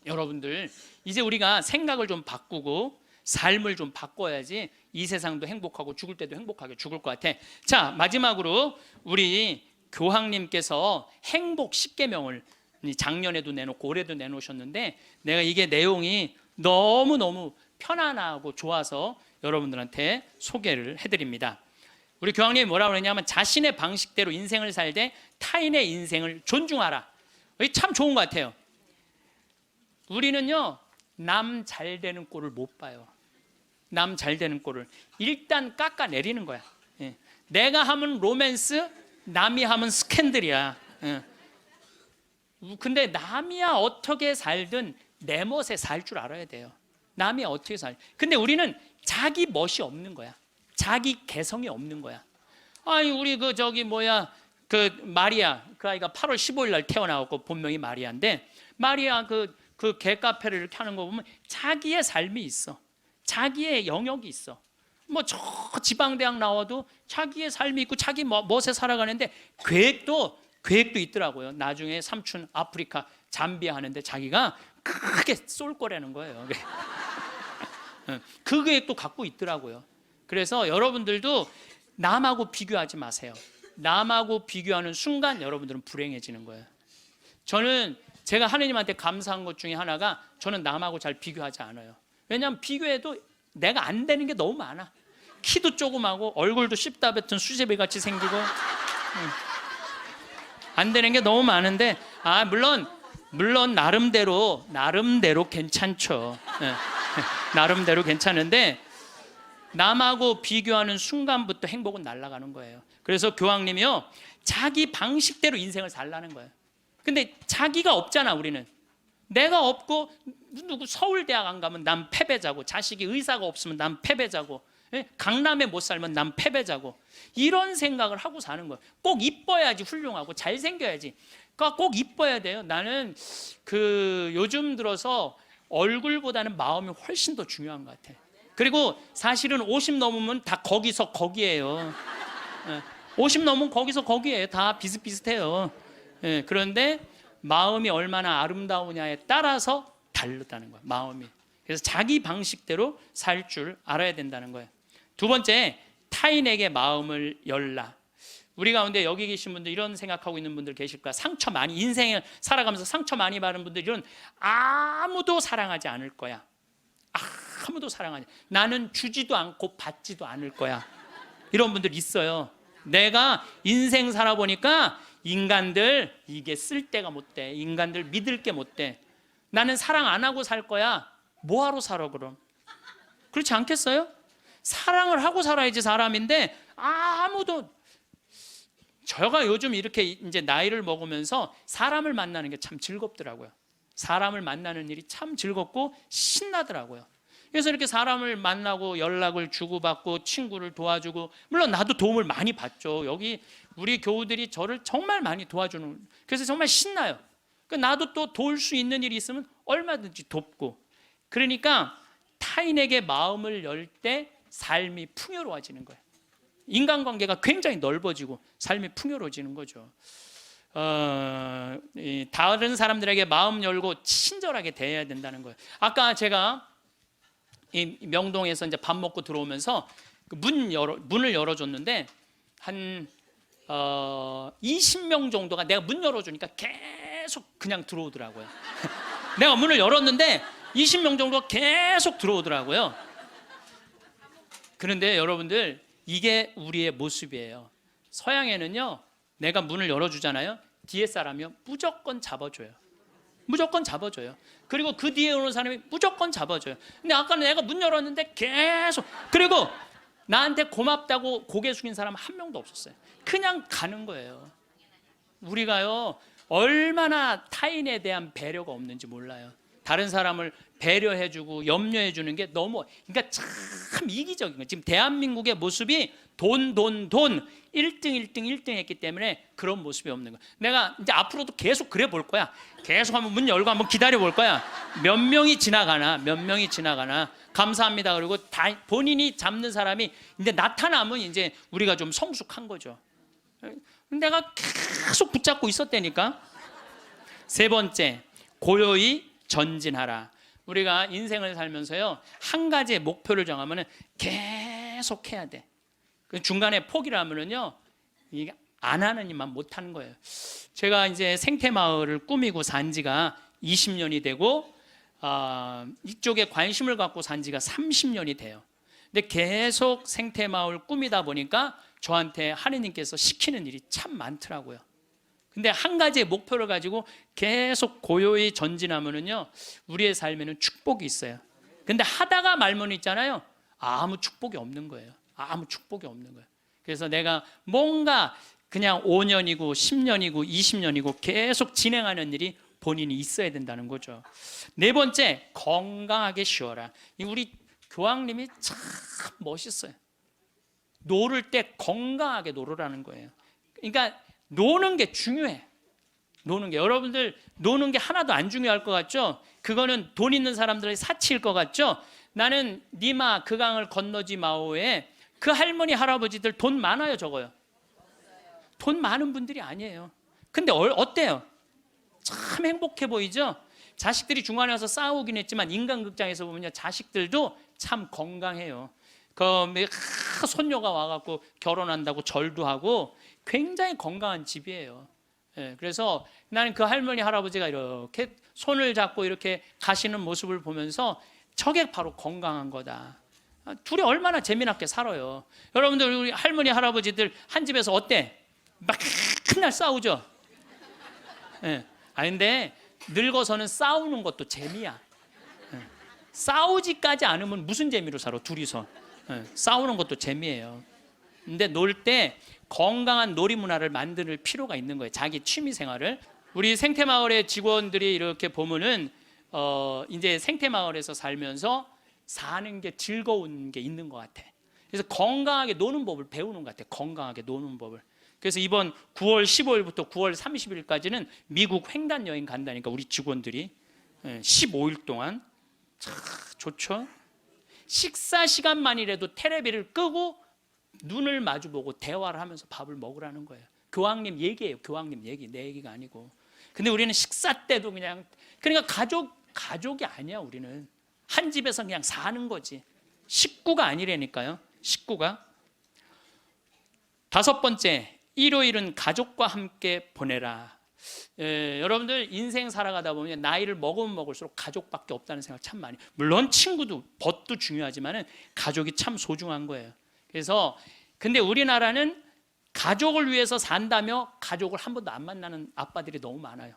여러분들, 이제 우리가 생각을 좀 바꾸고 삶을 좀 바꿔야지 이 세상도 행복하고 죽을 때도 행복하게 죽을 것 같아. 자, 마지막으로 우리 교황님께서 행복 10계명을 작년에도 내놓고 올해도 내놓으셨는데, 내가 이게 내용이 너무너무 편안하고 좋아서 여러분들한테 소개를 해드립니다. 우리 교황님이 뭐라고 그러냐면, 자신의 방식대로 인생을 살되 타인의 인생을 존중하라. 이게 참 좋은 것 같아요. 우리는요, 남 잘 되는 꼴을 못 봐요. 남 잘 되는 꼴을 일단 깎아내리는 거야. 내가 하면 로맨스, 남이 하면 스캔들이야. 근데 남이야 어떻게 살든 내 멋에 살 줄 알아야 돼요. 남이 어떻게 살. 근데 우리는 자기 멋이 없는 거야. 자기 개성이 없는 거야. 아니 우리 그 마리아, 그 아이가 8월 15일 날 태어나고 본명이 마리아인데, 마리아 그 개카페를 이렇게 하는 거 보면 자기의 삶이 있어. 자기의 영역이 있어. 저 지방대학 나와도 자기의 삶이 있고 자기 멋에 살아가는데 계획도 있더라고요. 나중에 삼촌 아프리카 잠비아 하는데 자기가 크게 쏠 거라는 거예요. 그 계획도 갖고 있더라고요. 그래서 여러분들도 남하고 비교하지 마세요. 남하고 비교하는 순간 여러분들은 불행해지는 거예요. 제가 하느님한테 감사한 것 중에 하나가, 저는 남하고 잘 비교하지 않아요. 왜냐하면 비교해도 내가 안 되는 게 너무 많아. 키도 조그마고 얼굴도 씹다 뱉은 수제비 같이 생기고 안 되는 게 너무 많은데, 물론 나름대로 괜찮죠. 예. 나름대로 괜찮은데 남하고 비교하는 순간부터 행복은 날아가는 거예요. 그래서 교황님이요, 자기 방식대로 인생을 살라는 거예요. 근데 자기가 없잖아. 우리는 내가 없고, 누구 서울대학 안 가면 난 패배자고, 자식이 의사가 없으면 난 패배자고, 강남에 못 살면 난 패배자고, 이런 생각을 하고 사는 거예요. 꼭 이뻐야지 훌륭하고 잘생겨야지. 그러니까 꼭 이뻐야 돼요. 나는 요즘 들어서 얼굴보다는 마음이 훨씬 더 중요한 것 같아. 그리고 사실은 50 넘으면 다 거기서 거기예요. 50 넘으면 거기서 거기예요. 다 비슷비슷해요. 그런데 마음이 얼마나 아름다우냐에 따라서 다르다는 거예요. 마음이. 그래서 자기 방식대로 살 줄 알아야 된다는 거예요. 두 번째, 타인에게 마음을 열라. 우리 가운데 여기 계신 분들 이런 생각하고 있는 분들 계실 거야. 인생을 살아가면서 상처 많이 받은 분들은 아무도 사랑하지 않을 거야. 아무도 사랑하지. 나는 주지도 않고 받지도 않을 거야. 이런 분들 있어요. 내가 인생 살아보니까 인간들 이게 쓸데가 못 돼. 인간들 믿을 게 못 돼. 나는 사랑 안 하고 살 거야. 뭐하러 살아 그럼? 그렇지 않겠어요? 사랑을 하고 살아야지 사람인데 아무도. 제가 요즘 이렇게 이제 나이를 먹으면서 사람을 만나는 게 참 즐겁더라고요. 사람을 만나는 일이 참 즐겁고 신나더라고요. 그래서 이렇게 사람을 만나고 연락을 주고받고 친구를 도와주고, 물론 나도 도움을 많이 받죠. 여기 우리 교우들이 저를 정말 많이 도와주는, 그래서 정말 신나요. 나도 또 도울 수 있는 일이 있으면 얼마든지 돕고. 그러니까 타인에게 마음을 열 때 삶이 풍요로워지는 거예요. 인간관계가 굉장히 넓어지고 삶이 풍요로워지는 거죠. 다른 사람들에게 마음 열고 친절하게 대해야 된다는 거예요. 아까 제가 이 명동에서 이제 밥 먹고 들어오면서 문을 열어줬는데 한 20명 정도가 내가 문 열어주니까 계속 그냥 들어오더라고요. 내가 문을 열었는데 20명 정도가 계속 들어오더라고요. 그런데 여러분들, 이게 우리의 모습이에요. 서양에는요, 내가 문을 열어주잖아요. 뒤에 사람이요, 무조건 잡아줘요. 무조건 잡아줘요. 그리고 그 뒤에 오는 사람이 무조건 잡아줘요. 근데 아까 내가 문 열었는데 계속, 그리고 나한테 고맙다고 고개 숙인 사람 한 명도 없었어요. 그냥 가는 거예요. 우리가요, 얼마나 타인에 대한 배려가 없는지 몰라요. 다른 사람을 배려해주고 염려해주는 게 너무, 그러니까 참 이기적인 거예요. 지금 대한민국의 모습이 돈 1등 했기 때문에 그런 모습이 없는 거예요. 내가 이제 앞으로도 계속 그래 볼 거야. 계속 한번 문 열고 한번 기다려 볼 거야. 몇 명이 지나가나 감사합니다. 그리고 다 본인이 잡는 사람이 이제 나타나면 이제 우리가 좀 성숙한 거죠. 내가 계속 붙잡고 있었다니까. 세 번째, 고요히 전진하라. 우리가 인생을 살면서요, 한 가지의 목표를 정하면 계속 해야 돼. 중간에 포기를 하면은요, 이게 안 하는 일만 못 하는 거예요. 제가 이제 생태마을을 꾸미고 산 지가 20년이 되고, 이쪽에 관심을 갖고 산 지가 30년이 돼요. 근데 계속 생태마을 꾸미다 보니까 저한테 하느님께서 시키는 일이 참 많더라고요. 근데 한 가지의 목표를 가지고 계속 고요히 전진하면은요, 우리의 삶에는 축복이 있어요. 근데 하다가 말면 있잖아요, 아무 축복이 없는 거예요. 아무 축복이 없는 거예요. 그래서 내가 뭔가 그냥 5년이고 10년이고 20년이고 계속 진행하는 일이 본인이 있어야 된다는 거죠. 네 번째, 건강하게 쉬어라. 우리 교황님이 참 멋있어요. 노를 때 건강하게 노르라는 거예요. 그러니까 노는 게 중요해. 노는 게, 여러분들 노는 게 하나도 안 중요할 것 같죠? 그거는 돈 있는 사람들의 사치일 것 같죠? 나는 니마 그 강을 건너지 마오에 그 할머니 할아버지들 돈 많아요, 적어요? 돈 많은 분들이 아니에요. 근데 어때요? 참 행복해 보이죠? 자식들이 중간에 와서 싸우긴 했지만 인간극장에서 보면요, 자식들도 참 건강해요. 손녀가 와갖고 결혼한다고 절도 하고 굉장히 건강한 집이에요. 그래서 나는 그 할머니 할아버지가 이렇게 손을 잡고 이렇게 가시는 모습을 보면서 저게 바로 건강한 거다. 둘이 얼마나 재미나게 살아요. 여러분들, 우리 할머니 할아버지들 한 집에서 어때? 막 맨날 싸우죠. 근데 늙어서는 싸우는 것도 재미야. 싸우지까지 않으면 무슨 재미로 살아, 둘이서. 싸우는 것도 재미예요. 근데 놀 때 건강한 놀이 문화를 만들 필요가 있는 거예요. 자기 취미 생활을. 우리 생태마을의 직원들이 이렇게 보면은 이제 생태마을에서 살면서 사는 게 즐거운 게 있는 것 같아. 그래서 건강하게 노는 법을 배우는 것 같아. 건강하게 노는 법을. 그래서 이번 9월 15일부터 9월 30일까지는 미국 횡단 여행 간다니까, 우리 직원들이 15일 동안. 참 좋죠. 식사 시간만이라도 테레비를 끄고 눈을 마주보고 대화를 하면서 밥을 먹으라는 거예요. 교황님 얘기예요. 교황님 얘기, 내 얘기가 아니고. 근데 우리는 식사 때도 그러니까 가족이 아니야. 우리는 한 집에서 그냥 사는 거지. 식구가 아니라니까요. 식구가. 5번째, 일요일은 가족과 함께 보내라. 여러분들 인생 살아가다 보면 나이를 먹으면 먹을수록 가족밖에 없다는 생각 참 많이. 물론 친구도 벗도 중요하지만은 가족이 참 소중한 거예요. 그래서 근데 우리나라는 가족을 위해서 산다며 가족을 한 번도 안 만나는 아빠들이 너무 많아요.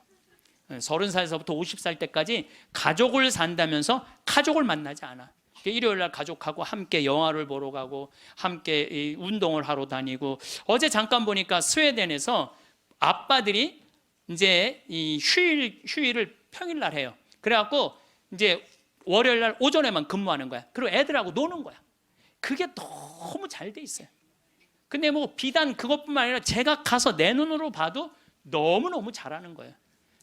30살에서부터 50살 때까지 가족을 산다면서 가족을 만나지 않아. 일요일 날 가족하고 함께 영화를 보러 가고 함께 운동을 하러 다니고. 어제 잠깐 보니까 스웨덴에서 아빠들이 이제 이 휴일을 평일 날 해요. 그래갖고 이제 월요일 날 오전에만 근무하는 거야. 그리고 애들하고 노는 거야. 그게 너무 잘 돼 있어요. 근데 뭐 비단 그것뿐만 아니라 제가 가서 내 눈으로 봐도 너무너무 잘하는 거예요.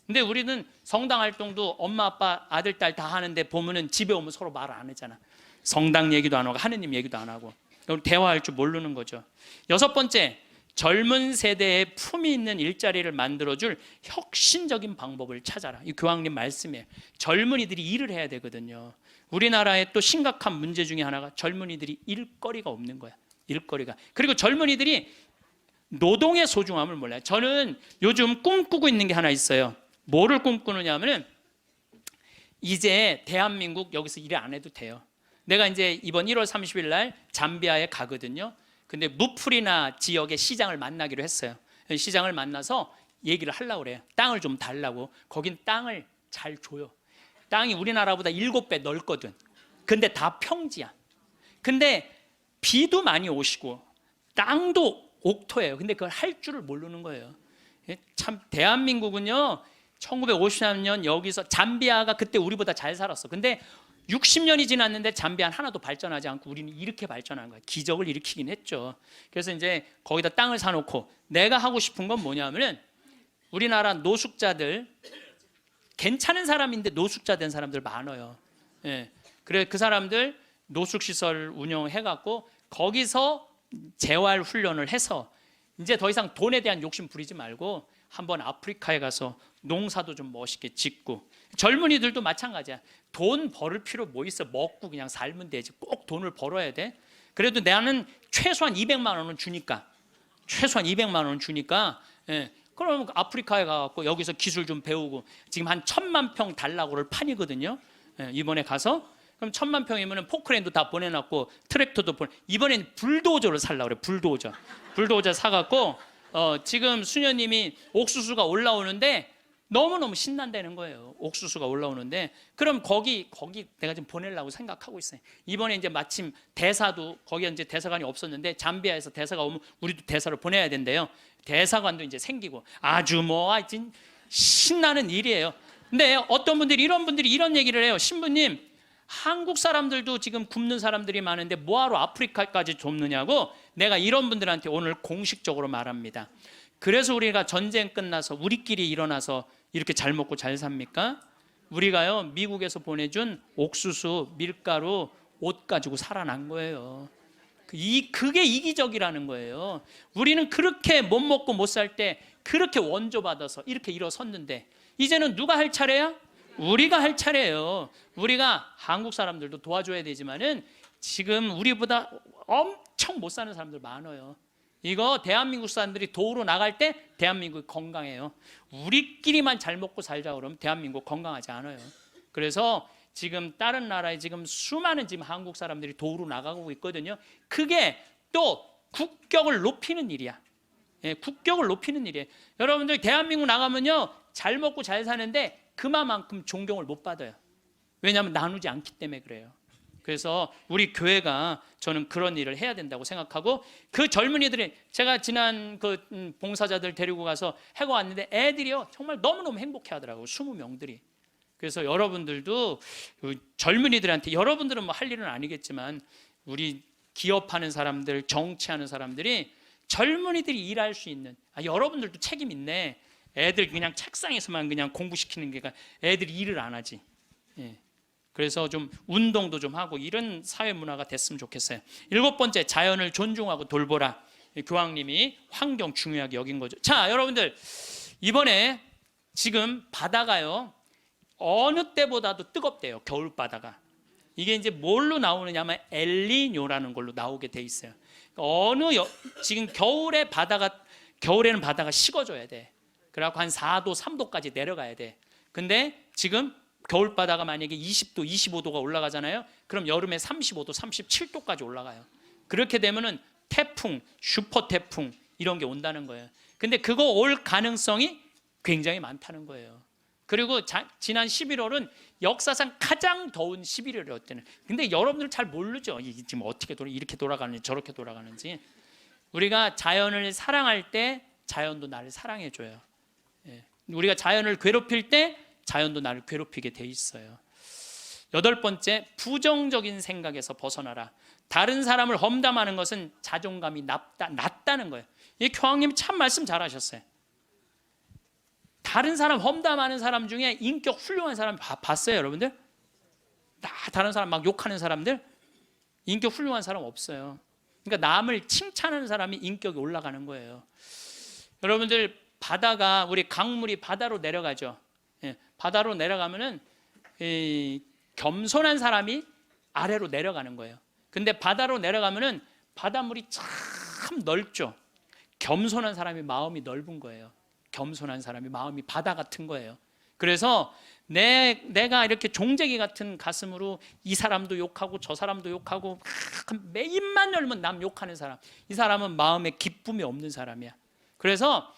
근데 우리는 성당 활동도 엄마 아빠 아들 딸 다 하는데 보면은 집에 오면 서로 말을 안 하잖아. 성당 얘기도 안 하고 하느님 얘기도 안 하고 대화할 줄 모르는 거죠. 6번째, 젊은 세대에 품위 있는 일자리를 만들어줄 혁신적인 방법을 찾아라. 이 교황님 말씀이에요. 젊은이들이 일을 해야 되거든요. 우리나라의 또 심각한 문제 중에 하나가 젊은이들이 일거리가 없는 거야. 일거리가. 그리고 젊은이들이 노동의 소중함을 몰라요. 저는 요즘 꿈꾸고 있는 게 하나 있어요. 뭐를 꿈꾸느냐면은 이제 대한민국 여기서 일 안 해도 돼요. 내가 이제 이번 1월 30일 날 잠비아에 가거든요. 근데 무프리나 지역의 시장을 만나기로 했어요. 시장을 만나서 얘기를 하려고 그래요. 땅을 좀 달라고. 거긴 땅을 잘 줘요. 땅이 우리나라보다 7배 넓거든. 근데 다 평지야. 근데 비도 많이 오시고 땅도 옥토예요. 근데 그걸 할 줄을 모르는 거예요. 참 대한민국은요 1953년 여기서 잠비아가 그때 우리보다 잘 살았어. 근데 60년이 지났는데 잠비아는 하나도 발전하지 않고 우리는 이렇게 발전한 거야. 기적을 일으키긴 했죠. 그래서 이제 거기다 땅을 사놓고 내가 하고 싶은 건 뭐냐면은 우리나라 노숙자들, 괜찮은 사람인데 노숙자 된 사람들 많아요. 그래 그 사람들 노숙시설 운영해갖고 거기서 재활 훈련을 해서 이제 더 이상 돈에 대한 욕심 부리지 말고 한번 아프리카에 가서 농사도 좀 멋있게 짓고. 젊은이들도 마찬가지야. 돈 벌을 필요 뭐 있어. 먹고 그냥 살면 되지. 꼭 돈을 벌어야 돼. 그래도 나는 최소한 200만 원은 주니까, 최소한 200만 원은 주니까 그럼 아프리카에 가서 여기서 기술 좀 배우고. 지금 한 1000만 평 달라고를 판이거든요. 이번에 가서. 그럼 1000만 평이면 포크레인도 다 보내놨고 트랙터도 이번엔 불도저를 살라고 그래. 불도저 사갖고 지금 수녀님이 옥수수가 올라오는데 너무너무 신난다는 거예요. 옥수수가 올라오는데 그럼 거기 내가 좀 보내려고 생각하고 있어요. 이번에 이제 마침 대사도 거기 이제 대사관이 없었는데 잠비아에서 대사가 오면 우리도 대사를 보내야 된대요. 대사관도 이제 생기고 아주 신나는 일이에요. 근데 어떤 분들이 이런 얘기를 해요. 신부님, 한국 사람들도 지금 굶는 사람들이 많은데 뭐하러 아프리카까지 돕느냐고 내가 이런 분들한테 오늘 공식적으로 말합니다. 그래서 우리가 전쟁 끝나서 우리끼리 일어나서 이렇게 잘 먹고 잘 삽니까? 우리가요 미국에서 보내준 옥수수, 밀가루, 옷 가지고 살아난 거예요. 그게 이기적이라는 거예요. 우리는 그렇게 못 먹고 못 살 때 그렇게 원조받아서 이렇게 일어섰는데 이제는 누가 할 차례야? 우리가 할 차례예요. 우리가 한국 사람들도 도와줘야 되지만은 지금 우리보다 엄청 못 사는 사람들 많아요. 이거 대한민국 사람들이 도우러 나갈 때 대한민국이 건강해요. 우리끼리만 잘 먹고 살자 그러면 대한민국 건강하지 않아요. 그래서 지금 다른 나라에 지금 수많은 지금 한국 사람들이 도우러 나가고 있거든요. 그게 또 국격을 높이는 일이야. 국격을 높이는 일이에요. 여러분들 대한민국 나가면요 잘 먹고 잘 사는데 그만큼 존경을 못 받아요. 왜냐하면 나누지 않기 때문에 그래요. 그래서 우리 교회가 저는 그런 일을 해야 된다고 생각하고, 그 젊은이들이, 제가 지난 그 봉사자들 데리고 가서 해고 왔는데 애들이요 정말 너무너무 행복해 하더라고요. 20명들이. 그래서 여러분들도 젊은이들한테, 여러분들은 뭐 할 일은 아니겠지만 우리 기업하는 사람들, 정치하는 사람들이 젊은이들이 일할 수 있는, 여러분들도 책임 있네. 애들 그냥 책상에서만 그냥 공부시키는 게 애들이 일을 안 하지. 예. 그래서 좀 운동도 좀 하고 이런 사회 문화가 됐으면 좋겠어요. 7번째, 자연을 존중하고 돌보라. 교황님이 환경 중요하게 여긴 거죠. 자, 여러분들, 이번에 지금 바다가요 어느 때보다도 뜨겁대요. 겨울 바다가. 이게 이제 뭘로 나오느냐면 엘니뇨라는 걸로 나오게 돼 있어요. 지금 겨울에는 바다가 식어져야 돼. 그래갖고 한 4도, 3도까지 내려가야 돼. 근데 지금 겨울 바다가 만약에 20도, 25도가 올라가잖아요. 그럼 여름에 35도, 37도까지 올라가요. 그렇게 되면은 태풍, 슈퍼 태풍 이런 게 온다는 거예요. 근데 그거 올 가능성이 굉장히 많다는 거예요. 그리고 지난 11월은 역사상 가장 더운 11월이었대요. 근데 여러분들 잘 모르죠. 지금 어떻게 이렇게 돌아가는지 저렇게 돌아가는지. 우리가 자연을 사랑할 때 자연도 나를 사랑해 줘요. 우리가 자연을 괴롭힐 때 자연도 나를 괴롭히게 돼 있어요. 8번째, 부정적인 생각에서 벗어나라. 다른 사람을 험담하는 것은 자존감이 낮다는 거예요. 이 교황님이 참 말씀 잘하셨어요. 다른 사람 험담하는 사람 중에 인격 훌륭한 사람 봤어요, 여러분들? 다른 사람 막 욕하는 사람들 인격 훌륭한 사람 없어요. 그러니까 남을 칭찬하는 사람이 인격이 올라가는 거예요. 여러분들, 바다가, 우리 강물이 바다로 내려가죠. 바다로 내려가면은 겸손한 사람이 아래로 내려가는 거예요. 근데 바다로 내려가면은 바닷물이 참 넓죠. 겸손한 사람이 마음이 넓은 거예요. 겸손한 사람이 마음이 바다 같은 거예요. 그래서 내가 이렇게 종재기 같은 가슴으로 이 사람도 욕하고 저 사람도 욕하고 입만 열면 남 욕하는 사람, 이 사람은 마음에 기쁨이 없는 사람이야. 그래서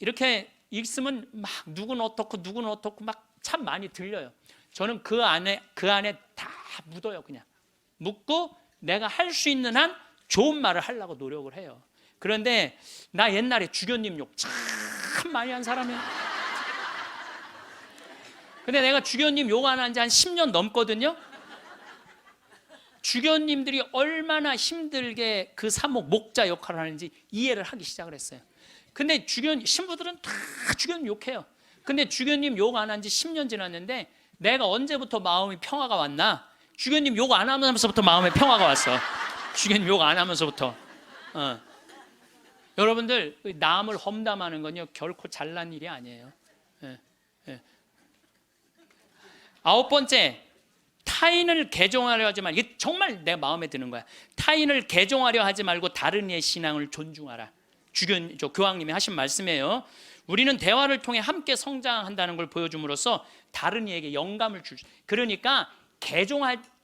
이렇게 있으면 막 누구는 어떻고 막 참 많이 들려요. 저는 그 안에 다 묻어요. 그냥 묻고 내가 할 수 있는 한 좋은 말을 하려고 노력을 해요. 그런데 나 옛날에 주교님 욕 참 많이 한 사람이야. 근데 내가 주교님 욕 안 한 지 한 10년 넘거든요. 주교님들이 얼마나 힘들게 그 사목 목자 역할을 하는지 이해를 하기 시작을 했어요. 근데 신부들은 다 주교님 욕해요. 근데 주교님 욕 안 한 지 10년 지났는데 내가 언제부터 마음이 평화가 왔나? 주교님 욕 안 하면서부터 마음에 평화가 왔어. 주교님 욕 안 하면서부터. 여러분들, 남을 험담하는 건요 결코 잘난 일이 아니에요. 9번째, 타인을 개종하려 하지 말고, 이게 정말 내 마음에 드는 거야. 타인을 개종하려 하지 말고 다른 이의 신앙을 존중하라. 교황님이 하신 말씀이에요. 우리는 대화를 통해 함께 성장한다는 걸 보여줌으로써 다른 이에게 영감을 줄. 그러니까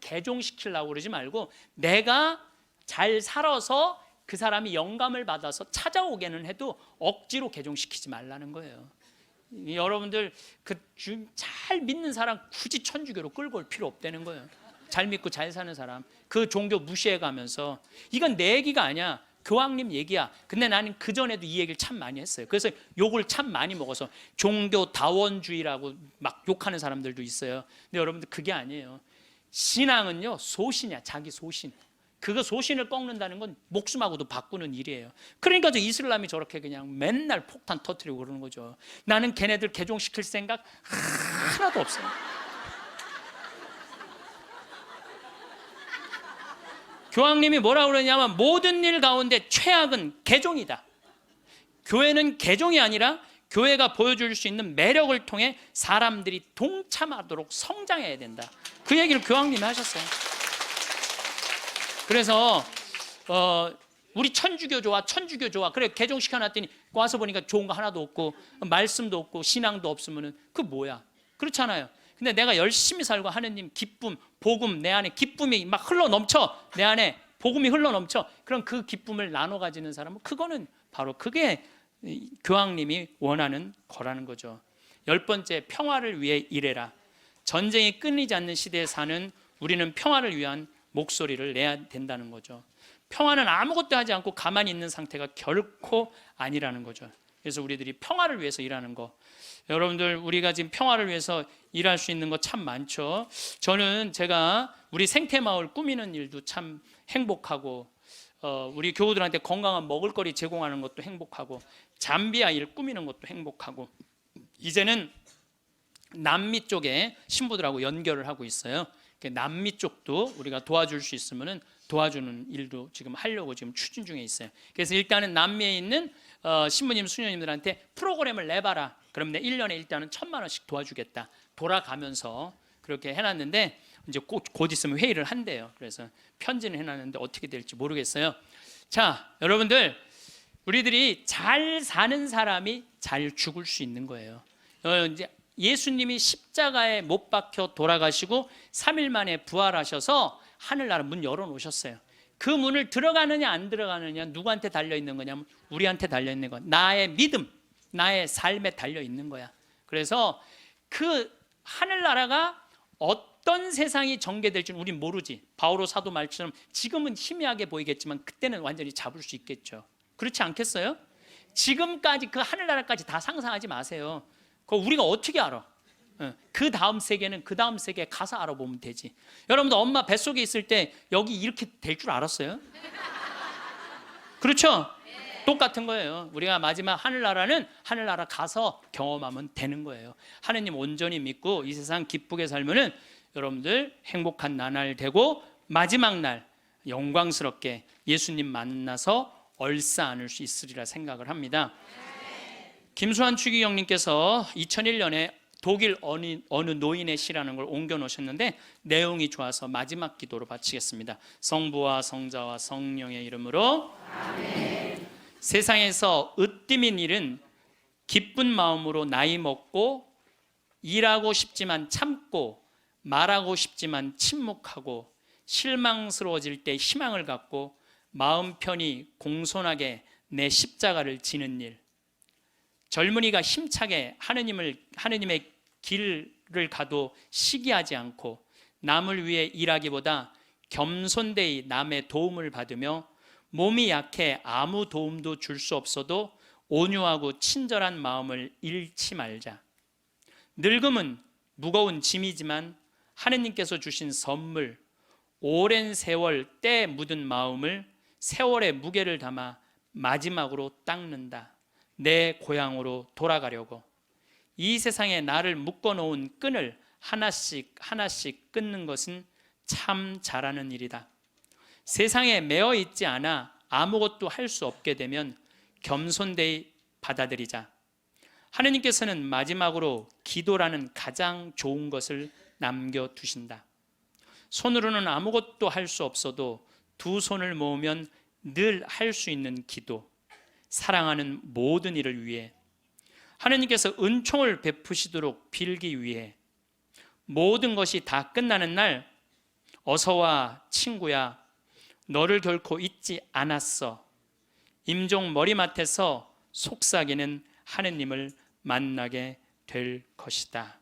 개종시키려고 그러지 말고 내가 잘 살아서 그 사람이 영감을 받아서 찾아오게는 해도 억지로 개종시키지 말라는 거예요. 여러분들, 잘 믿는 사람 굳이 천주교로 끌고 올 필요 없다는 거예요. 잘 믿고 잘 사는 사람 그 종교 무시해 가면서, 이건 내 얘기가 아니야. 교황님 얘기야. 근데 나는 그전에도 이 얘기를 참 많이 했어요. 그래서 욕을 참 많이 먹어서 종교 다원주의라고 막 욕하는 사람들도 있어요. 근데 여러분들, 그게 아니에요. 신앙은요 소신이야. 자기 소신. 그거 소신을 꺾는다는 건 목숨하고도 바꾸는 일이에요. 그러니까 저 이슬람이 저렇게 그냥 맨날 폭탄 터뜨리고 그러는 거죠. 나는 걔네들 개종시킬 생각 하나도 없어요. 교황님이 뭐라고 그러냐면 모든 일 가운데 최악은 개종이다. 교회는 개종이 아니라 교회가 보여줄 수 있는 매력을 통해 사람들이 동참하도록 성장해야 된다. 그 얘기를 교황님이 하셨어요. 그래서 우리 천주교 좋아, 천주교 좋아. 그래, 개종시켜놨더니 와서 보니까 좋은 거 하나도 없고 말씀도 없고 신앙도 없으면은 그 뭐야? 그렇잖아요. 근데 내가 열심히 살고 하느님 기쁨, 복음, 내 안에 기쁨이 막 흘러넘쳐, 내 안에 복음이 흘러넘쳐. 그럼 그 기쁨을 나눠 가지는 사람은, 그거는 바로 그게 교황님이 원하는 거라는 거죠. 10번째, 평화를 위해 일해라. 전쟁이 끊이지 않는 시대에 사는 우리는 평화를 위한 목소리를 내야 된다는 거죠. 평화는 아무것도 하지 않고 가만히 있는 상태가 결코 아니라는 거죠. 그래서 우리들이 평화를 위해서 일하는 거, 여러분들 우리가 지금 평화를 위해서 일할 수 있는 거 참 많죠. 저는 제가 우리 생태마을 꾸미는 일도 참 행복하고, 우리 교우들한테 건강한 먹을거리 제공하는 것도 행복하고, 잠비아 일 꾸미는 것도 행복하고, 이제는 남미 쪽에 신부들하고 연결을 하고 있어요. 남미 쪽도 우리가 도와줄 수 있으면 도와주는 일도 지금 하려고 지금 추진 중에 있어요. 그래서 일단은 남미에 있는 신부님, 수녀님들한테 프로그램을 내봐라. 그럼 내 1년에 일단은 1,000만 원씩 도와주겠다. 돌아가면서 그렇게 해놨는데, 이제 곧 있으면 회의를 한대요. 그래서 편지는 해놨는데 어떻게 될지 모르겠어요. 자, 여러분들, 우리들이 잘 사는 사람이 잘 죽을 수 있는 거예요. 이제 예수님이 십자가에 못 박혀 돌아가시고 3일 만에 부활하셔서 하늘나라 문 열어놓으셨어요. 그 문을 들어가느냐 안 들어가느냐 누구한테 달려있는 거냐면 우리한테 달려있는 거야. 나의 믿음, 나의 삶에 달려있는 거야. 그래서 그 하늘나라가 어떤 세상이 전개될지는 우린 모르지. 바오로 사도 말처럼 지금은 희미하게 보이겠지만 그때는 완전히 잡을 수 있겠죠. 그렇지 않겠어요? 지금까지 그 하늘나라까지 다 상상하지 마세요. 그거 우리가 어떻게 알아? 그 다음 세계는 그 다음 세계에 가서 알아보면 되지. 여러분도 엄마 뱃속에 있을 때 여기 이렇게 될 줄 알았어요? 그렇죠? 똑같은 거예요. 우리가 마지막 하늘나라는 하늘나라 가서 경험하면 되는 거예요. 하느님 온전히 믿고 이 세상 기쁘게 살면은 여러분들 행복한 나날 되고 마지막 날 영광스럽게 예수님 만나서 얼싸 안을 수 있으리라 생각을 합니다. 김수환 추기경님께서 2001년에 독일 어느 노인의 시라는 걸 옮겨 놓으셨는데 내용이 좋아서 마지막 기도로 바치겠습니다. 성부와 성자와 성령의 이름으로 아멘. 세상에서 으뜸인 일은 기쁜 마음으로 나이 먹고 일하고 싶지만 참고 말하고 싶지만 침묵하고 실망스러워질 때 희망을 갖고 마음 편히 공손하게 내 십자가를 지는 일, 젊은이가 힘차게 하느님의 길을 가도 시기하지 않고 남을 위해 일하기보다 겸손되이 남의 도움을 받으며 몸이 약해 아무 도움도 줄 수 없어도 온유하고 친절한 마음을 잃지 말자. 늙음은 무거운 짐이지만 하느님께서 주신 선물, 오랜 세월 때 묻은 마음을 세월의 무게를 담아 마지막으로 닦는다. 내 고향으로 돌아가려고. 이 세상에 나를 묶어놓은 끈을 하나씩 하나씩 끊는 것은 참 잘하는 일이다. 세상에 매어 있지 않아 아무것도 할 수 없게 되면 겸손되이 받아들이자. 하느님께서는 마지막으로 기도라는 가장 좋은 것을 남겨두신다. 손으로는 아무것도 할 수 없어도 두 손을 모으면 늘 할 수 있는 기도, 사랑하는 모든 일을 위해, 하느님께서 은총을 베푸시도록 빌기 위해, 모든 것이 다 끝나는 날 어서와 친구야, 너를 결코 잊지 않았어. 임종 머리맡에서 속삭이는 하느님을 만나게 될 것이다.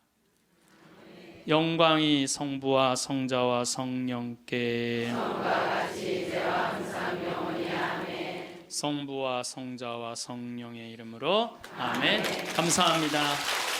영광이 성부와 성자와 성령께 성부와 성자와 성령의 이름으로 아멘. 감사합니다.